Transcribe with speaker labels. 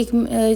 Speaker 1: 1